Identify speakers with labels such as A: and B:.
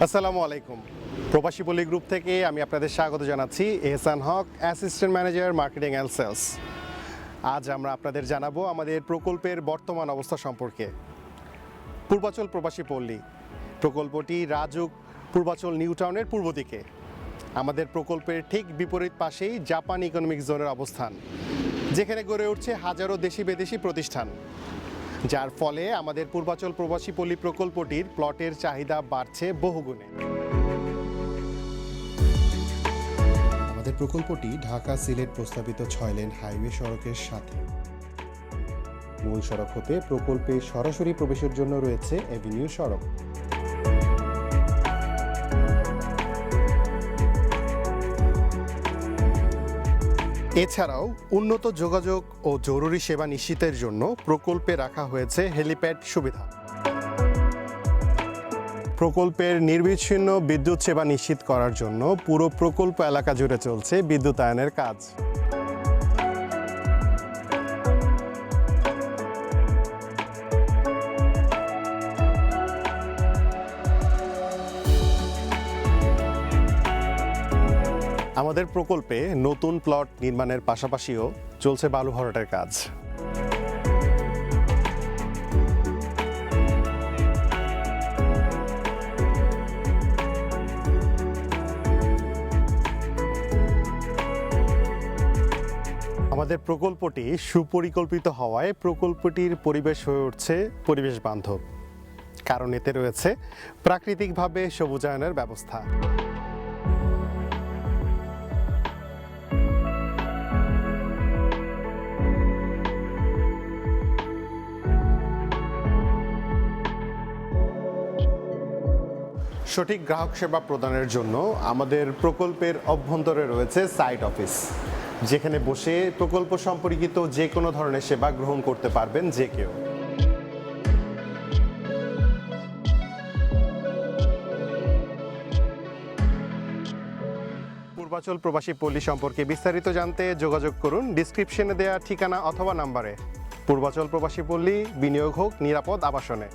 A: আসসালামু আলাইকুম। প্রবাসী পল্লী গ্রুপ থেকে আমি আপনাদের স্বাগত জানাচ্ছি। Ehsan Haque, assistant manager, marketing and sales. আজ আমরা আপনাদের জানাবো আমাদের প্রকল্পের বর্তমান অবস্থা সম্পর্কে। পূর্বাচল প্রবাসী পল্লী প্রকল্পটি রাজুক পূর্বাচল নিউ টাউনের পূর্ব দিকে। আমাদের প্রকল্পের ঠিক বিপরীত পাশেই জাপান ইকোনমিক জোনের অবস্থান, যেখানে গড়ে উঠছে হাজারো দেশি বিদেশি প্রতিষ্ঠান, যার ফলে আমাদের পূর্বাচল প্রবাসী পল্লী প্রকল্পটির প্লটের চাহিদা বাড়ছে বহুগুণে। আমাদের প্রকল্পটি ঢাকা সিলেট প্রস্তাবিত 6 লেন হাইওয়ে সড়কের সাথে। মূল সড়ক হতে প্রকল্পে সরাসরি প্রবেশের জন্য রয়েছে এভিনিউ সড়ক। এছাড়াও উন্নত যোগাযোগ ও জরুরি সেবা নিশ্চিতের জন্য প্রকল্পে রাখা হয়েছে হেলিপ্যাড সুবিধা। প্রকল্পের নির্বিচ্ছিন্ন বিদ্যুৎ সেবা নিশ্চিত করার জন্য পুরো প্রকল্প এলাকা জুড়ে চলছে বিদ্যুতায়নের কাজ। আমাদের প্রকল্পে নতুন প্লট নির্মাণের পাশাপাশিও চলছে বালু ভরাটের কাজ। আমাদের প্রকল্পটি সুপরিকল্পিত হওয়ায় প্রকল্পটির পরিবেশ হয়ে উঠছে পরিবেশ বান্ধব, কারণ এতে রয়েছে প্রাকৃতিকভাবে সবুজায়নের ব্যবস্থা। সঠিক গ্রাহক সেবা প্রদানের জন্য আমাদের প্রকল্পের অভ্যন্তরে রয়েছে সাইট অফিস, যেখানে বসে প্রকল্প সম্পর্কিত যে কোনো ধরনের সেবা গ্রহণ করতে পারবেন যে কেউ। পূর্বাচল প্রবাসী পল্লী সম্পর্কে বিস্তারিত জানতে যোগাযোগ করুন ডিসক্রিপশনে দেওয়া ঠিকানা অথবা নাম্বারে। পূর্বাচল প্রবাসী পল্লী, বিনিয়োগ হোক নিরাপদ আবাসনে।